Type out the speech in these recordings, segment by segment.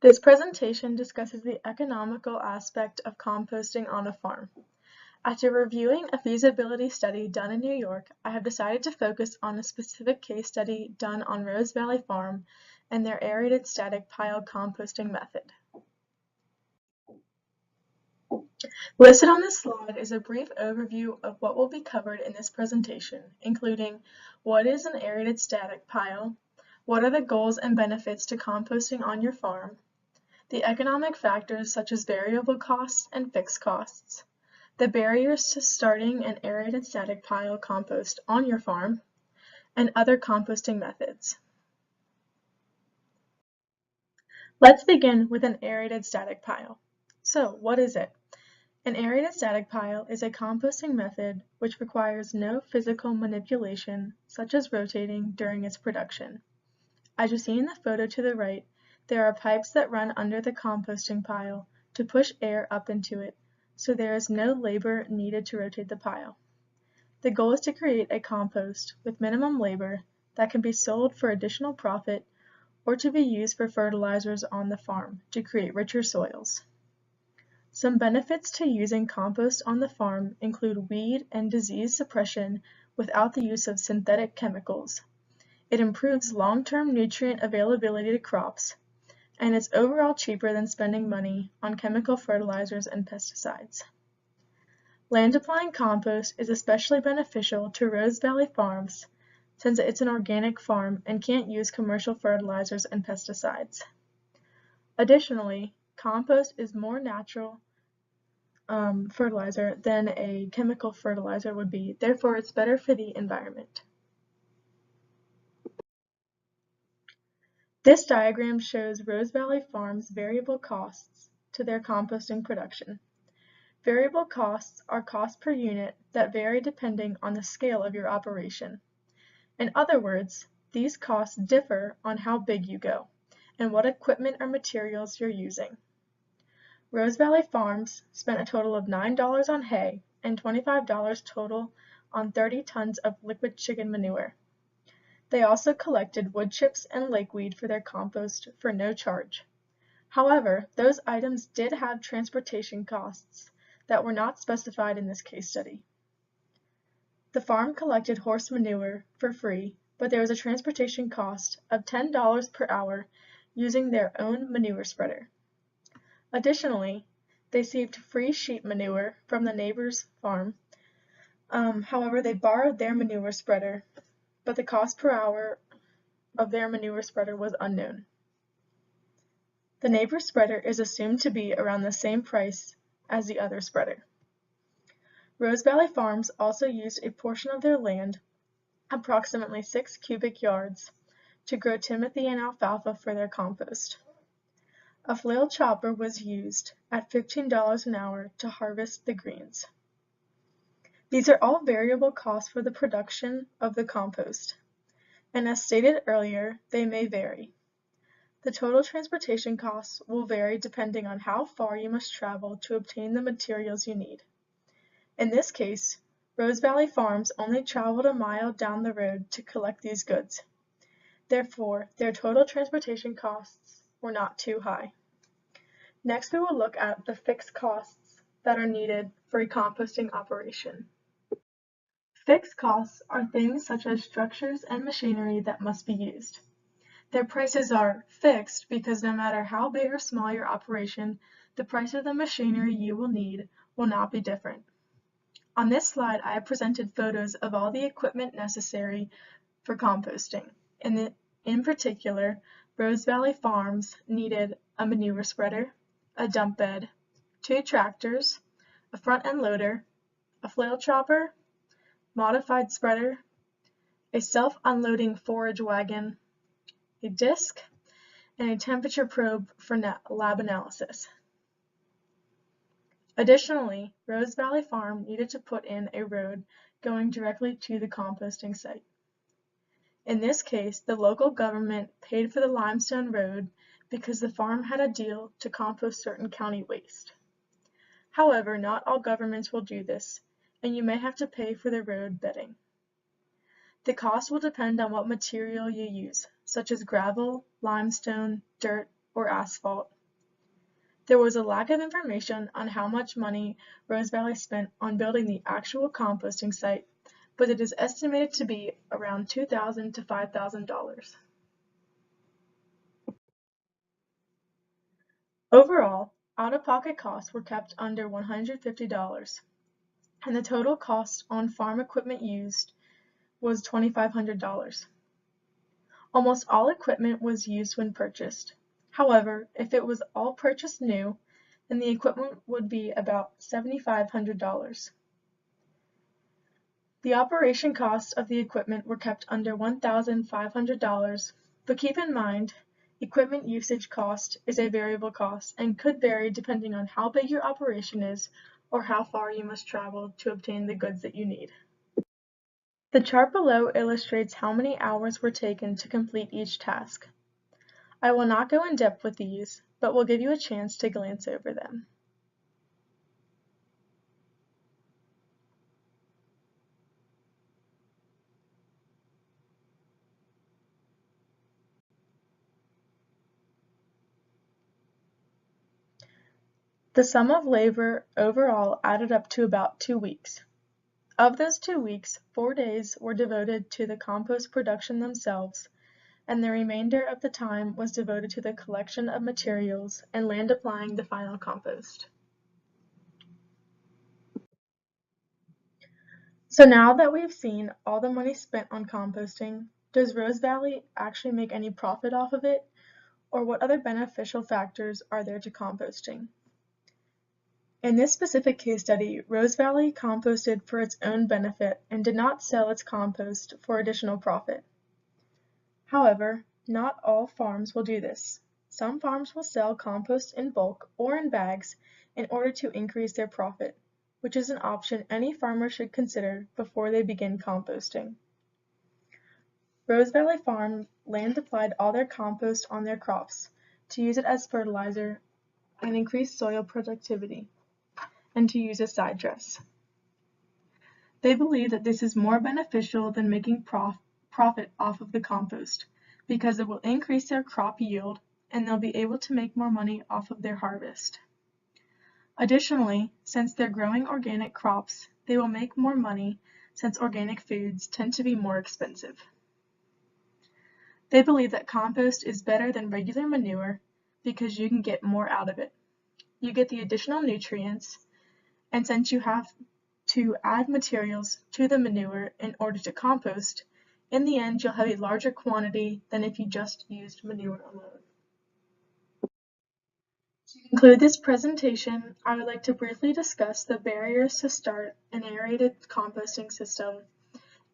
This presentation discusses the economical aspect of composting on a farm. After reviewing a feasibility study done in New York, I have decided to focus on a specific case study done on Rose Valley Farm and their aerated static pile composting method. Listed on this slide is a brief overview of what will be covered in this presentation, including what is an aerated static pile, what are the goals and benefits to composting on your farm, the economic factors such as variable costs and fixed costs, the barriers to starting an aerated static pile compost on your farm, and other composting methods. Let's begin with an aerated static pile. So, what is it? An aerated static pile is a composting method which requires no physical manipulation, such as rotating, during its production. As you see in the photo to the right, there are pipes that run under the composting pile to push air up into it, so there is no labor needed to rotate the pile. The goal is to create a compost with minimum labor that can be sold for additional profit or to be used for fertilizers on the farm to create richer soils. Some benefits to using compost on the farm include weed and disease suppression without the use of synthetic chemicals. It improves long-term nutrient availability to crops, and it's overall cheaper than spending money on chemical fertilizers and pesticides. Land-applying compost is especially beneficial to Rose Valley Farms since it's an organic farm and can't use commercial fertilizers and pesticides. Additionally, compost is more natural fertilizer than a chemical fertilizer would be, therefore it's better for the environment. This diagram shows Rose Valley Farms' variable costs to their composting production. Variable costs are costs per unit that vary depending on the scale of your operation. In other words, these costs differ on how big you go and what equipment or materials you're using. Rose Valley Farms spent a total of $9 on hay and $25 total on 30 tons of liquid chicken manure. They also collected wood chips and lakeweed for their compost for no charge. However, those items did have transportation costs that were not specified in this case study. The farm collected horse manure for free, but there was a transportation cost of $10 per hour using their own manure spreader. Additionally, they received free sheep manure from the neighbor's farm. However, they borrowed their manure spreader, but the cost per hour of their manure spreader was unknown. The neighbor's spreader is assumed to be around the same price as the other spreader. Rose Valley Farms also used a portion of their land, approximately 6 cubic yards, to grow timothy and alfalfa for their compost. A flail chopper was used at $15 an hour to harvest the greens. These are all variable costs for the production of the compost, and as stated earlier, they may vary. The total transportation costs will vary depending on how far you must travel to obtain the materials you need. In this case, Rose Valley Farms only traveled a mile down the road to collect these goods. Therefore, their total transportation costs were not too high. Next, we will look at the fixed costs that are needed for a composting operation. Fixed costs are things such as structures and machinery that must be used. Their prices are fixed because no matter how big or small your operation, the price of the machinery you will need will not be different. On this slide, I have presented photos of all the equipment necessary for composting. In particular, Rose Valley Farms needed a manure spreader, a dump bed, 2 tractors, a front end loader, a flail chopper, modified spreader, a self-unloading forage wagon, a disc, and a temperature probe for lab analysis. Additionally, Rose Valley Farm needed to put in a road going directly to the composting site. In this case, the local government paid for the limestone road because the farm had a deal to compost certain county waste. However, not all governments will do this, and you may have to pay for the road bedding. The cost will depend on what material you use, such as gravel, limestone, dirt, or asphalt. There was a lack of information on how much money Rose Valley spent on building the actual composting site, but it is estimated to be around $2,000 to $5,000. Overall, out-of-pocket costs were kept under $150, and the total cost on farm equipment used was $2,500. Almost all equipment was used when purchased. However, if it was all purchased new, then the equipment would be about $7,500. The operation costs of the equipment were kept under $1,500, but keep in mind, equipment usage cost is a variable cost and could vary depending on how big your operation is or how far you must travel to obtain the goods that you need. The chart below illustrates how many hours were taken to complete each task. I will not go in depth with these, but will give you a chance to glance over them. The sum of labor overall added up to about 2 weeks. Of those 2 weeks, 4 days were devoted to the compost production themselves, and the remainder of the time was devoted to the collection of materials and land applying the final compost. So now that we've seen all the money spent on composting, does Rose Valley actually make any profit off of it? Or what other beneficial factors are there to composting? In this specific case study, Rose Valley composted for its own benefit and did not sell its compost for additional profit. However, not all farms will do this. Some farms will sell compost in bulk or in bags in order to increase their profit, which is an option any farmer should consider before they begin composting. Rose Valley Farm land applied all their compost on their crops to use it as fertilizer and increase soil productivity, and to use as side dress. They believe that this is more beneficial than making profit off of the compost because it will increase their crop yield and they'll be able to make more money off of their harvest. Additionally, since they're growing organic crops, they will make more money since organic foods tend to be more expensive. They believe that compost is better than regular manure because you can get more out of it. You get the additional nutrients, and since you have to add materials to the manure in order to compost, in the end you'll have a larger quantity than if you just used manure alone. To conclude this presentation, I would like to briefly discuss the barriers to start an aerated composting system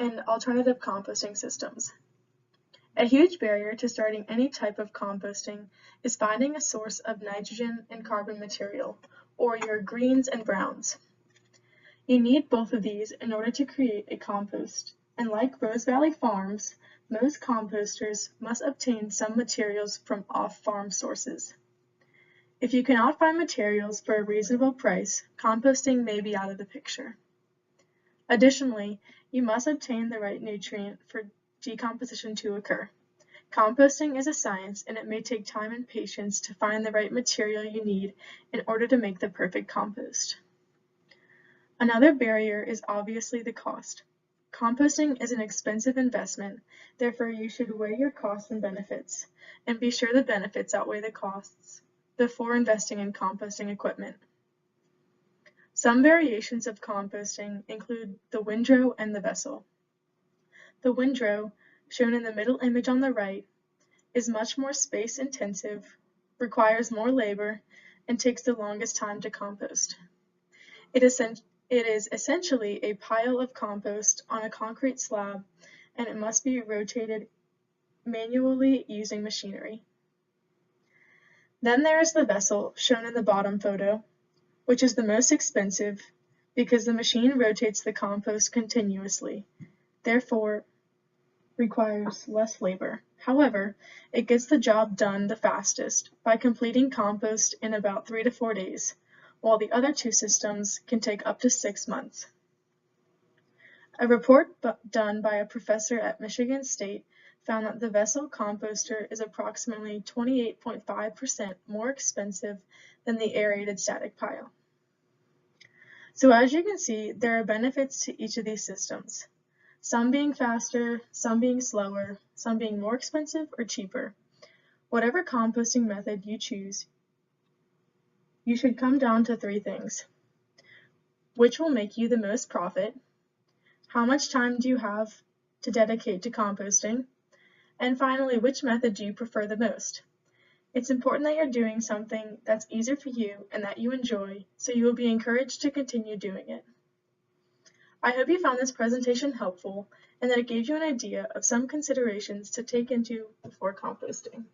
and alternative composting systems. A huge barrier to starting any type of composting is finding a source of nitrogen and carbon material, or your greens and browns. You need both of these in order to create a compost, and like Rose Valley Farms, most composters must obtain some materials from off-farm sources. If you cannot find materials for a reasonable price, composting may be out of the picture. Additionally, you must obtain the right nutrient for decomposition to occur. Composting is a science, and it may take time and patience to find the right material you need in order to make the perfect compost. Another barrier is obviously the cost. Composting is an expensive investment, therefore you should weigh your costs and benefits, and be sure the benefits outweigh the costs before investing in composting equipment. Some variations of composting include the windrow and the vessel. The windrow, shown in the middle image on the right, is much more space intensive, requires more labor, and takes the longest time to compost. It is essentially a pile of compost on a concrete slab, and it must be rotated manually using machinery. Then there is the vessel, shown in the bottom photo, which is the most expensive because the machine rotates the compost continuously, therefore requires less labor. However, it gets the job done the fastest by completing compost in about 3 to 4 days, while the other two systems can take up to 6 months. A report done by a professor at Michigan State found that the vessel composter is approximately 28.5% more expensive than the aerated static pile. So as you can see, there are benefits to each of these systems, some being faster, some being slower, some being more expensive or cheaper. Whatever composting method you choose, you should come down to three things. Which will make you the most profit? How much time do you have to dedicate to composting? And finally, which method do you prefer the most? It's important that you're doing something that's easier for you and that you enjoy, so you will be encouraged to continue doing it. I hope you found this presentation helpful and that it gave you an idea of some considerations to take into before composting.